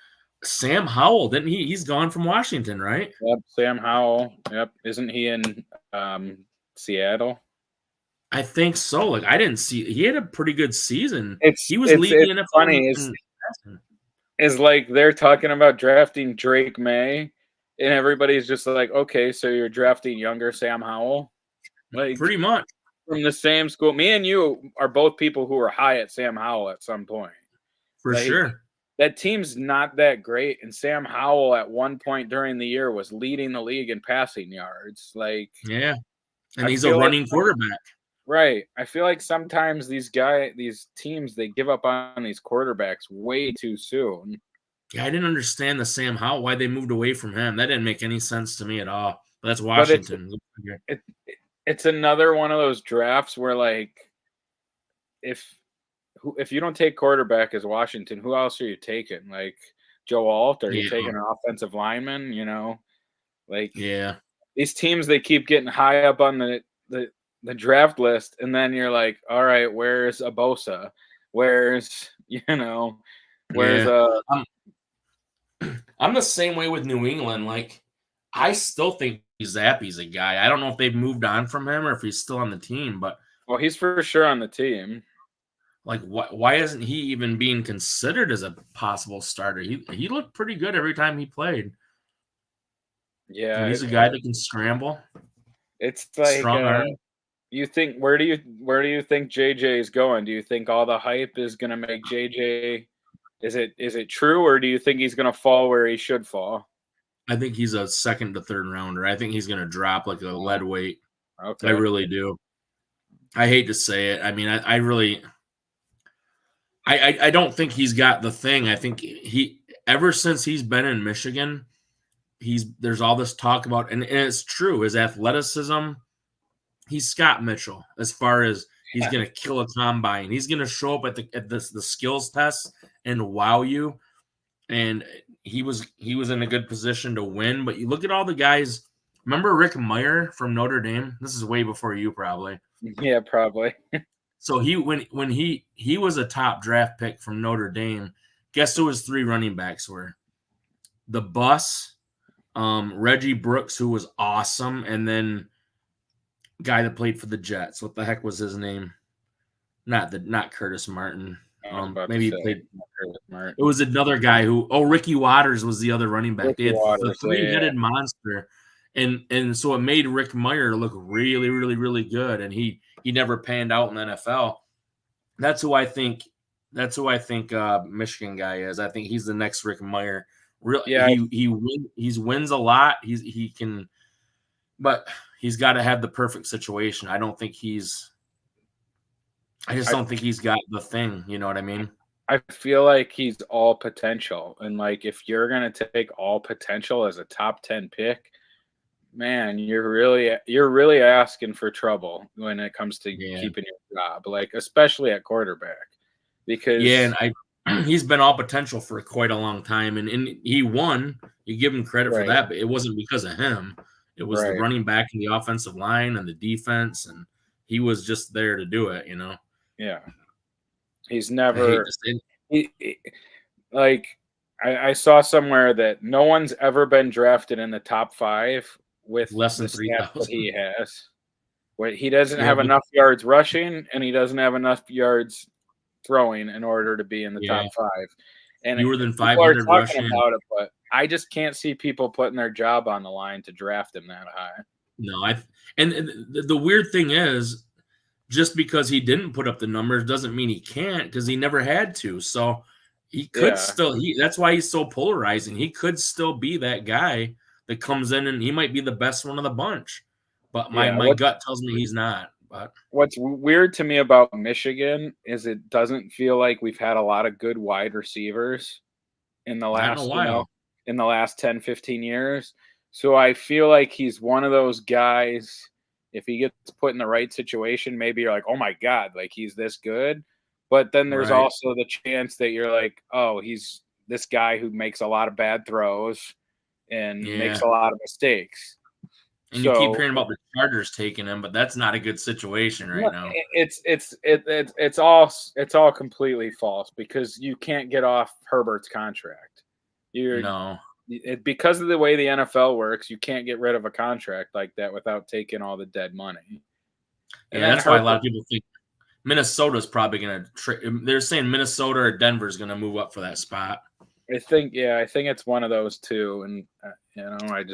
Sam Howell didn't he? He's gone from Washington, right? Yep, Sam Howell. Yep, isn't he in Seattle? I think so. Like I didn't see he had a pretty good season. He was it's leading NFL. Funny is like they're talking about drafting Drake May, and everybody's just like, okay, so you're drafting younger Sam Howell, like pretty much from the same school. Me and you are both people who were high at Sam Howell at some point, for sure. That team's not that great, and Sam Howell at one point during the year was leading the league in passing yards. Like, yeah, and he's a running quarterback. Right. I feel like sometimes these teams, they give up on these quarterbacks way too soon. Yeah, I didn't understand the Sam Howell, why they moved away from him. That didn't make any sense to me at all. But that's Washington. But it's another one of those drafts where, like, if you don't take quarterback as Washington, who else are you taking? Like Joe Alt? Are you taking an offensive lineman? You know, like these teams, they keep getting high up on the draft list, and then you're like, all right, where's Abosa? Where's I'm the same way with New England. Like, I still think Zappe's a guy. I don't know if they've moved on from him or if he's still on the team, but he's for sure on the team. Like, why isn't he even being considered as a possible starter? He looked pretty good every time he played. Yeah, he's a guy that can scramble. It's like strong arm. You think where do you think JJ is going? Do you think all the hype is going to make JJ? Is it true, or do you think he's going to fall where he should fall? I think he's a second to third rounder. I think he's going to drop like a lead weight. Okay. I really do. I hate to say it. I mean, I really. I don't think he's got the thing. I think ever since he's been in Michigan, there's all this talk about, and it's true, his athleticism. He's Scott Mitchell as far as he's going to kill a combine. He's going to show up at the skills test and wow you. And he was in a good position to win. But you look at all the guys. Remember Rick Meyer from Notre Dame? This is way before you, probably. Yeah, probably. So when he was a top draft pick from Notre Dame, guess who his three running backs were? The Bus, Reggie Brooks, who was awesome, and then guy that played for the Jets. What the heck was his name? Not Curtis Martin. Maybe he played. It was another guy Ricky Waters was the other running back. They had the three-headed monster, and so it made Rick Meyer look really, really, really good, and he never panned out in the NFL. That's who I think Michigan guy is. I think he's the next Rick Meyer. He wins a lot. He can, but he's got to have the perfect situation. I don't think don't think he's got the thing. You know what I mean? I feel like he's all potential, and like if you're gonna take all potential as a top 10 pick, man, you're really asking for trouble when it comes to keeping your job, like especially at quarterback, because he's been all potential for quite a long time, and he won. You give him credit for that, but it wasn't because of him. It was the running back and the offensive line and the defense, and he was just there to do it, you know? Yeah. He's never I saw somewhere that no one's ever been drafted in the top 5 with less than 3,000 he has. Where he doesn't have enough yards rushing, and he doesn't have enough yards throwing in order to be in the top 5. And fewer than 500 rushing. About it, but I just can't see people putting their job on the line to draft him that high. No, and the weird thing is, just because he didn't put up the numbers doesn't mean he can't, because he never had to. So he could still. That's why he's so polarizing. He could still be that guy that comes in, and he might be the best one of the bunch. But my gut tells me he's not. But what's weird to me about Michigan is it doesn't feel like we've had a lot of good wide receivers in the last 10, 15 years. So I feel like he's one of those guys if he gets put in the right situation, maybe you're like, oh my God, like he's this good. But then there's also the chance that you're like, oh, he's this guy who makes a lot of bad throws and makes a lot of mistakes. And you keep hearing about the Chargers taking him, but that's not a good situation right now. It's all completely false because you can't get off Herbert's contract. Because of the way the NFL works, you can't get rid of a contract like that without taking all the dead money. And that's why a lot of people think Minnesota's probably going to. They're saying Minnesota or Denver is going to move up for that spot. I think it's one of those two, and I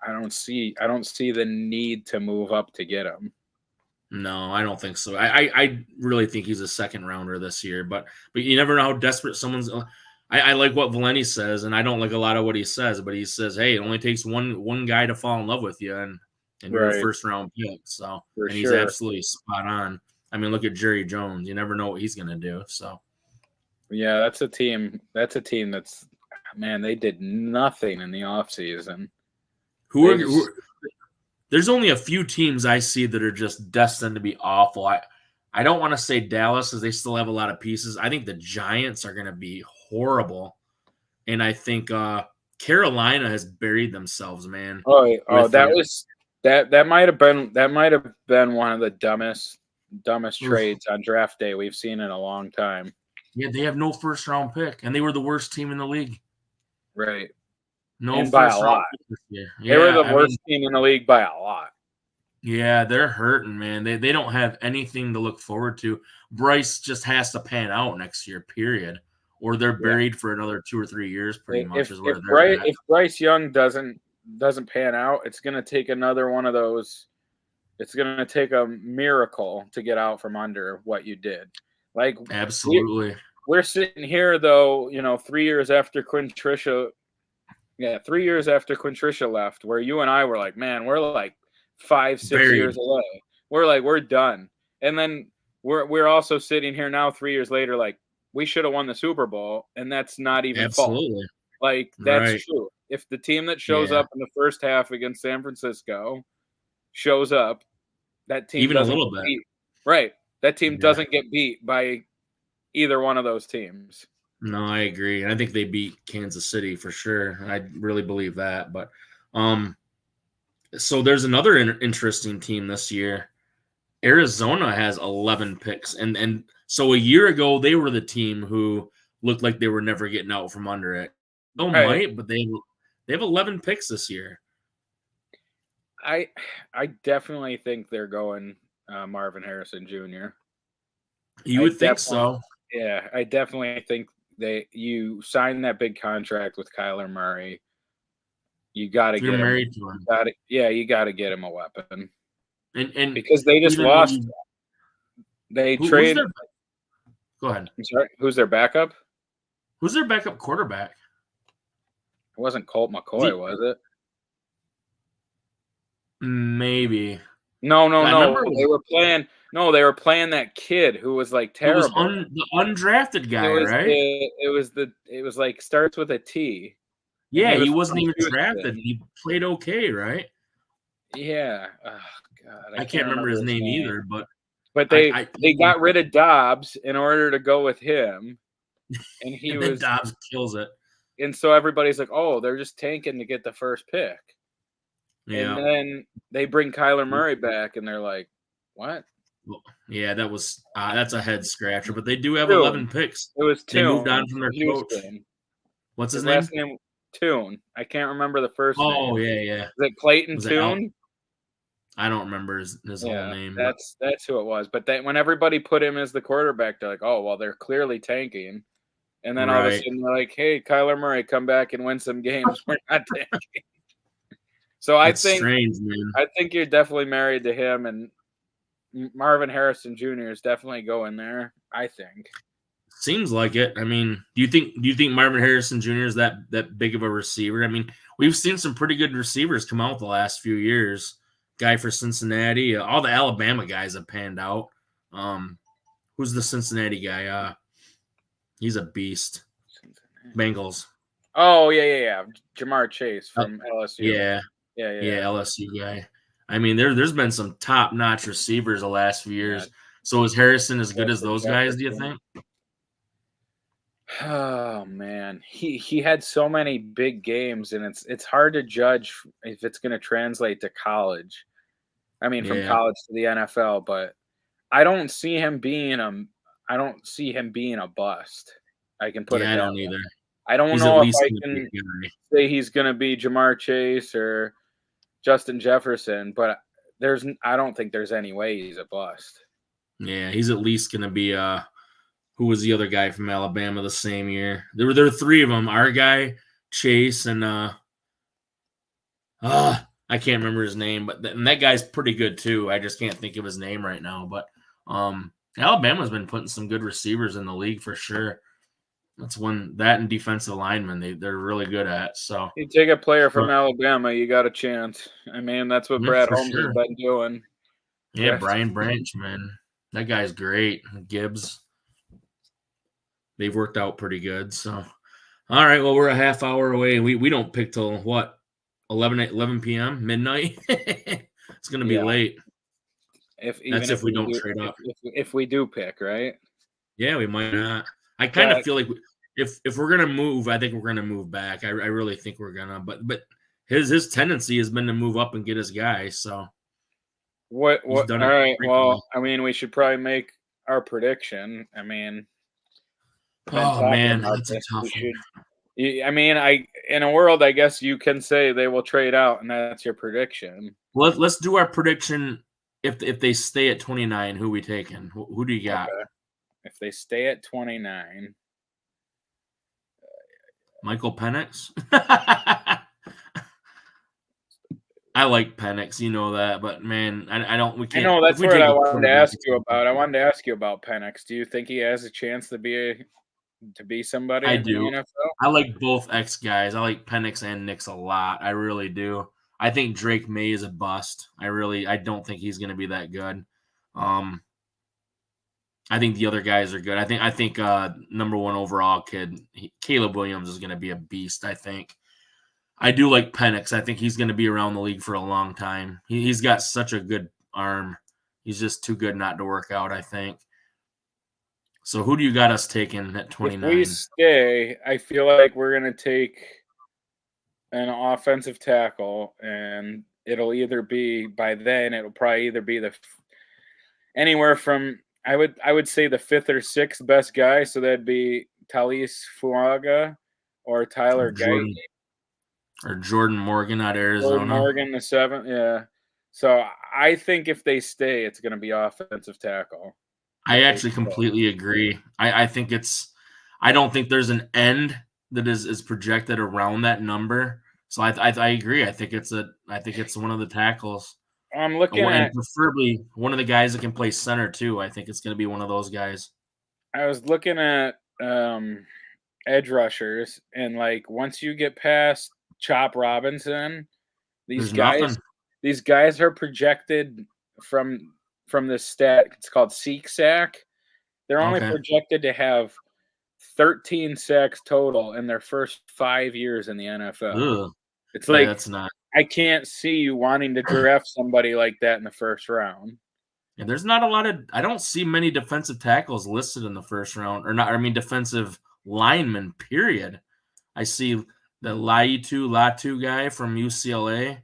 don't see the need to move up to get him. No, I don't think so. I really think he's a second rounder this year, but you never know how desperate someone's. I like what Valenti says, and I don't like a lot of what he says, but he says, "Hey, it only takes one guy to fall in love with you, and you're a first round pick." So, he's absolutely spot on. I mean, look at Jerry Jones. You never know what he's going to do. So, yeah, that's a team. That's man. They did nothing in the offseason. There's only a few teams I see that are just destined to be awful. I don't want to say Dallas, as they still have a lot of pieces. I think the Giants are going to be horrible, and I think Carolina has buried themselves, man. That might have been one of the dumbest trades on draft day we've seen in a long time. Yeah, they have no first round pick, and they were the worst team in the league. Right. No, and by a lot. Yeah, they were the worst team in the league by a lot. Yeah, they're hurting, man. They don't have anything to look forward to. Bryce just has to pan out next year, period. Or they're buried for another 2 or 3 years, pretty much. If Bryce Young doesn't pan out, it's going to take another one of those. It's going to take a miracle to get out from under what you did. Like, absolutely. We're sitting here, though, 3 years after Quintricia. Yeah, 3 years after Quintricia left, where you and I were like, man, we're like 5-6 years away. We're like, we're done. And then we're also sitting here now 3 years later, like, we should have won the Super Bowl, and that's not even fault. Like, that's true. If the team that shows up in the first half against San Francisco shows up, that team even a little bit. Right. That team doesn't get beat by either one of those teams. No, I agree. And I think they beat Kansas City for sure. I really believe that. But so there's another interesting team this year. Arizona has 11 picks. And so a year ago, they were the team who looked like they were never getting out from under it. Might, but they have 11 picks this year. I definitely think they're going Marvin Harrison Jr. You would think so. Yeah, I definitely think you sign that big contract with Kyler Murray. You got to get married to him. You got to get him a weapon. And because they just lost. They trade. Go ahead. I'm sorry. Who's their backup? Who's their backup quarterback? It wasn't Colt McCoy, was it? Maybe. No. They were playing. No, they were playing that kid who was like terrible. It was the undrafted guy, right? It was like starts with a T. Yeah, he wasn't even drafted. He played okay, right? Yeah. Oh, God, I can't remember his name either, but they got rid of Dobbs in order to go with him, and and Dobbs kills it. And so everybody's like, "Oh, they're just tanking to get the first pick." Yeah. And then they bring Kyler Murray back, and they're like, "What?" Yeah, that's a head scratcher. But they do have 11 picks. It was Tune. They moved on from their coach. What's his name? Last name? Tune. I can't remember the first name. Oh, yeah. Is it Clayton Tune? I don't remember his whole name. That's who it was. But when everybody put him as the quarterback, they're like, "Oh, well, they're clearly tanking." And then all of a sudden, they're like, "Hey, Kyler Murray, come back and win some games. We're not tanking." So I think strange, man. I think you're definitely married to him, and Marvin Harrison Jr. is definitely going there. I think. Seems like it. I mean, do you think Marvin Harrison Jr. is that big of a receiver? I mean, we've seen some pretty good receivers come out the last few years. Guy for Cincinnati, all the Alabama guys have panned out. Who's the Cincinnati guy? He's a beast. Bengals. Oh yeah. Jamar Chase from LSU. Yeah, LSU guy. I mean, there's been some top-notch receivers the last few Yeah, years. So is Harrison as good as Justin those guys, do you Jefferson. think? Oh man, he had so many big games, and it's hard to judge if it's going to translate to college. I mean, from Yeah. college to the NFL, but I don't see him being I don't see him being a bust. I can put it Yeah, I that don't way. either. I don't He's at know if least I gonna be can a guy. say he's going to be Jamar Chase or Justin Jefferson, but I don't think there's any way he's a bust. Yeah, he's at least gonna be who was the other guy from Alabama the same year? There were three of them. Our guy, Chase, and I can't remember his name, but and that guy's pretty good too. I just can't think of his name right now. But Alabama's been putting some good receivers in the league for sure. That's one that and defensive linemen they're really good at. So You take a player but, from Alabama, you got a chance. I mean, that's what yeah, Brad for Holmes has sure. been doing. Yeah, Draft. Brian Branch, man, that guy's great. Gibbs, they've worked out pretty good. So all right, well we're a half hour away. We don't pick till what 11 p.m. midnight. It's gonna be Yeah, late. if That's even if if we we don't do trade up. if we do pick, right? Yeah, we might not. I kind of Got feel like if we're gonna move, I think we're gonna move back. I really think we're gonna. But his tendency has been to move up and get his guy. So he's what done all it right. frequently. Well, I mean, we should probably make our prediction. I mean, we've been Oh talking man, about that's a this. We tough one. should I mean, I in a world, I guess you can say they will trade out, and that's your prediction. Let's do our prediction. If they stay at 29, who we taking? Who do you got? Okay. If they stay at 29, Michael Penix. I like Penix, you know that, but man, I don't. We I can't. know If that's we what take I a wanted to quarterback, ask it's you gonna be about. I Penix. wanted to ask you about Penix. Do you think he has a chance to be somebody I in the do. NFL? I like both X guys. I like Penix and Nix a lot. I really do. I think Drake May is a bust. I don't think he's going to be that good. Um, I think the other guys are good. I think number one overall kid Caleb Williams is going to be a beast. I think. I do like Penix. I think he's going to be around the league for a long time. He's got such a good arm. He's just too good not to work out, I think. So who do you got us taking at If we 29? stay, I feel like we're going to take an offensive tackle, and it'll either be by then it'll probably either be anywhere from I would say the fifth or sixth best guy, so that'd be Talis Fuaga or Or Tyler Guyton. Jordan Morgan out of Jordan Arizona. Morgan, the seventh, yeah. So I think if they stay, it's going to be offensive tackle. I actually completely agree. I think I don't think there's an end that is projected around that number. So I agree. I think it's one of the tackles. I'm looking And at. preferably one of the guys that can play center too. I think it's going to be one of those guys. I was looking at edge rushers, and like once you get past Chop Robinson, these There's guys nothing. these guys are projected from this stat. It's called Seek Sack. They're only Okay. projected to have 13 sacks total in their first 5 years in the NFL. Ugh. It's Yeah, like that's not. I can't see you wanting to draft somebody like that in the first round. And there's not a lot of. I don't see many defensive tackles listed in the first round, or not. I mean, defensive linemen. Period. I see the Latu guy from UCLA.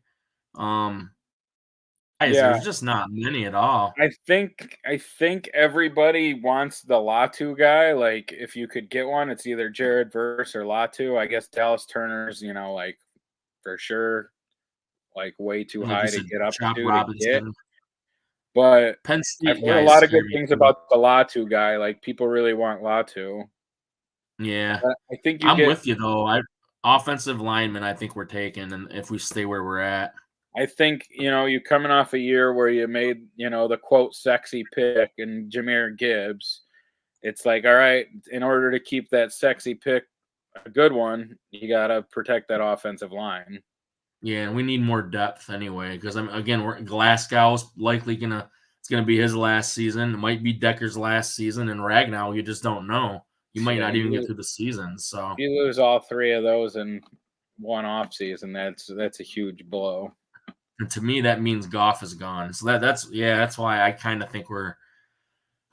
Guys, Yeah, there's just not many at all. I think everybody wants the Latu guy. Like, if you could get one, it's either Jared Verse or Latu. I guess Dallas Turner's, like for sure, like way too Like you high to said, get up Chop to get. Robinson. But Penn I've State heard a guys lot of good scare me things too. about the Latu guy. Like, people really want Latu. Yeah. But I think you I'm get. with you though. Offensive lineman, I think we're taking, and if we stay where we're at. I think you coming off a year where you made the quote sexy pick and Jahmyr Gibbs. It's like, all right, in order to keep that sexy pick a good one, you got to protect that offensive line. Yeah, and we need more depth anyway, because Glasgow's likely it's gonna be his last season. It might be Decker's last season, and Ragnow, you just don't know. You might not even get through the season. So you lose all three of those in one off season. That's a huge blow. And to me, that means Goff is gone. So that's why I kind of think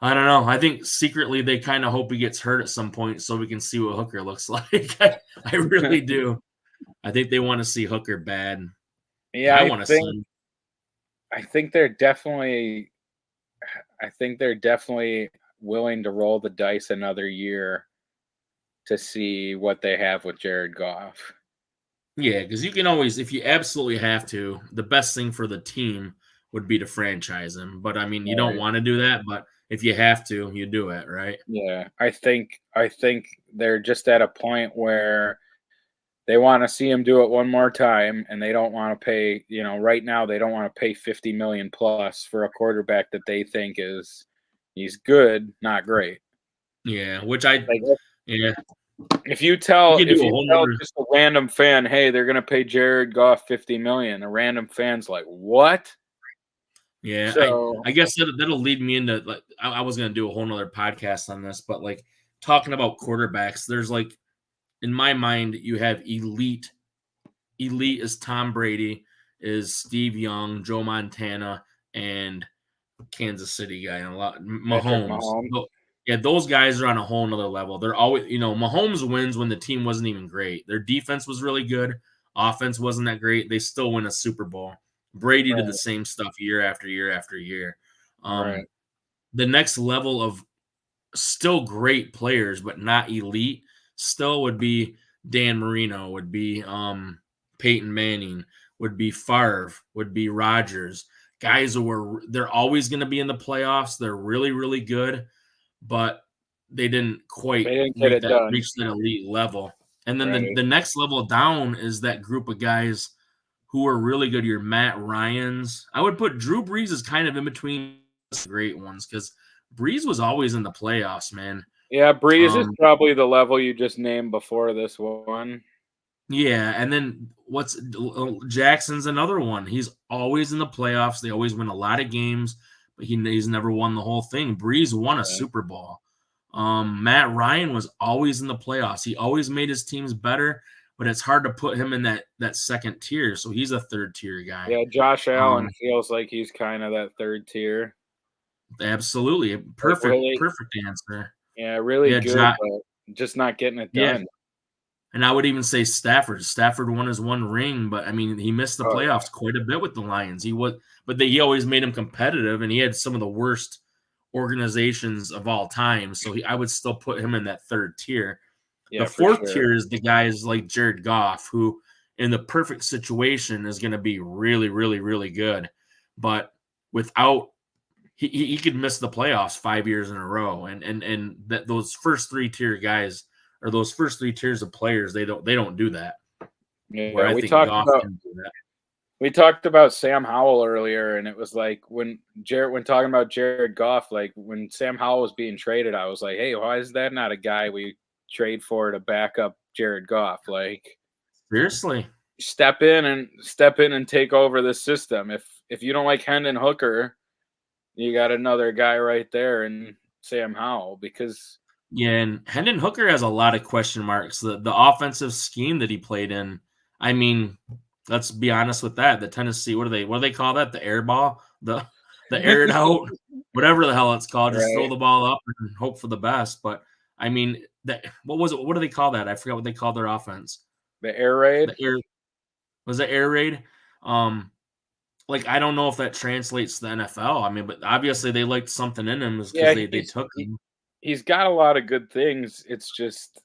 I don't know. I think secretly they kind of hope he gets hurt at some point so we can see what Hooker looks like. I really do. I think they want to see Hooker bad. Yeah, I want to see him. I think they're definitely willing to roll the dice another year to see what they have with Jared Goff. Yeah, because you can always, if you absolutely have to, the best thing for the team would be to franchise him. But I mean, you don't want to do that, but if you have to, you do it, right? Yeah, I think they're just at a point where they want to see him do it one more time, and they don't want to pay. Right now they don't want to pay $50 million plus for a quarterback that they think he's good, not great. Yeah, which yeah. If you tell just a random fan, hey, they're gonna pay Jared Goff $50 million, a random fan's like, what? Yeah, so, I guess that'll lead me into like I was gonna do a whole nother podcast on this, but like talking about quarterbacks, there's like in my mind you have elite. Elite is Tom Brady, is Steve Young, Joe Montana, and Kansas City guy, and a lot Mahomes. Yeah, those guys are on a whole nother level. They're always, Mahomes wins when the team wasn't even great. Their defense was really good. Offense wasn't that great. They still win a Super Bowl. Brady did the same stuff year after year after year. The next level of still great players, but not elite, still would be Dan Marino, would be Peyton Manning, would be Favre, would be Rodgers. Guys they're always going to be in the playoffs. They're really, really good, but they didn't quite reach that elite level. And then the next level down is that group of guys who are really good. Your Matt Ryans. I would put Drew Brees as kind of in between the great ones because Brees was always in the playoffs, man. Yeah, Brees is probably the level you just named before this one. Yeah, and then Jackson's another one. He's always in the playoffs. They always win a lot of games, but he's never won the whole thing. Brees won a Super Bowl. Matt Ryan was always in the playoffs. He always made his teams better, but it's hard to put him in that second tier. So he's a third tier guy. Yeah, Josh Allen feels like he's kind of that third tier. Absolutely. Perfect answer. Yeah, really good, but just not getting it done. Yeah. And I would even say Stafford. Stafford won his one ring, but I mean, he missed the playoffs quite a bit with the Lions. He always made him competitive, and he had some of the worst organizations of all time. So I would still put him in that third tier. Yeah, the fourth tier is the guys like Jared Goff, who in the perfect situation is going to be really, really, really good. But without he could miss the playoffs 5 years in a row. And that those first three tier guys or those first three tiers of players, they don't do that. Yeah, we talked about Sam Howell earlier, and it was like when talking about Jared Goff, like when Sam Howell was being traded, I was like, hey, why is that not a guy we trade for to back up Jared Goff? Like, seriously, step in and take over the system. If you don't like Hendon Hooker, you got another guy right there in Sam Howell because. Yeah, and Hendon Hooker has a lot of question marks. The offensive scheme that he played in, I mean, let's be honest with that. The Tennessee, what do they call that? The air ball? The air it out, whatever the hell it's called. Just throw the ball up and hope for the best. But I mean, what was it? What do they call that? I forgot what they called their offense. The air raid? Was it air raid? Like, I don't know if that translates to the NFL. I mean, but obviously they liked something in him because they took him. He's got a lot of good things. It's just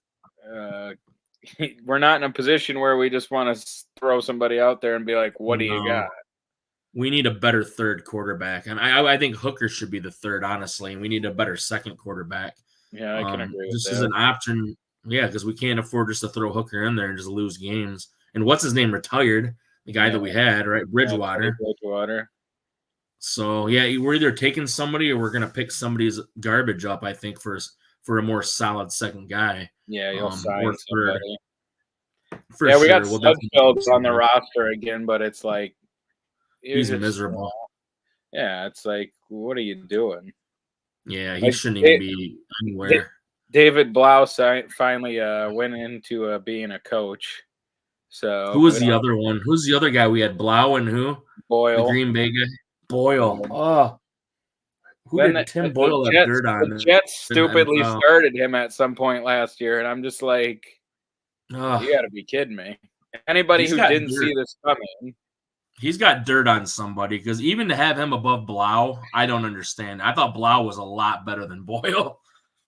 we're not in a position where we just want to throw somebody out there and be like, what do you got? We need a better third quarterback. And I think Hooker should be the third, honestly. And we need a better second quarterback. Yeah, I can agree with that. Just as an option. Yeah, because we can't afford just to throw Hooker in there and just lose games. And what's his name retired? The guy that we had, right? Bridgewater. Bridgewater. So, yeah, we're either taking somebody or we're going to pick somebody's garbage up, I think, for a more solid second guy. Yeah, you'll sign somebody. We got Sudfeld on the roster again, but it's like he's miserable. Yeah, it's like, what are you doing? Yeah, he shouldn't even be anywhere. David Blau finally went into being a coach. So who was the other one? Who's the other guy we had? Blau and who? Boyle. The Green Bay guy. Boyle. Oh. Who did Tim Boyle have dirt on? The Jets stupidly started him at some point last year, and I'm just like, you got to be kidding me. Anybody who didn't see this coming. He's got dirt on somebody, because even to have him above Blau, I don't understand. I thought Blau was a lot better than Boyle.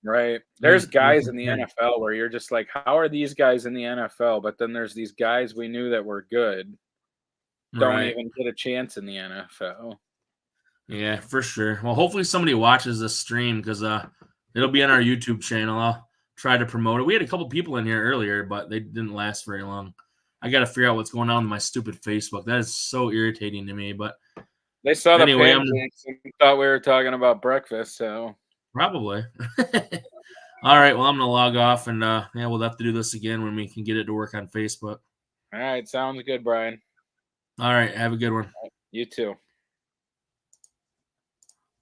Right. There's guys in the NFL where you're just like, how are these guys in the NFL? But then there's these guys we knew that were good. Don't even get a chance in the NFL. Yeah, for sure. Well, hopefully somebody watches this stream, because it'll be on our YouTube channel. I'll try to promote it. We had a couple people in here earlier, but they didn't last very long. I got to figure out what's going on with my stupid Facebook. That is so irritating to me. But they saw the pancakes and thought we were talking about breakfast, so probably. All right. Well, I'm gonna log off, and we'll have to do this again when we can get it to work on Facebook. All right, sounds good, Brian. All right, have a good one. You too.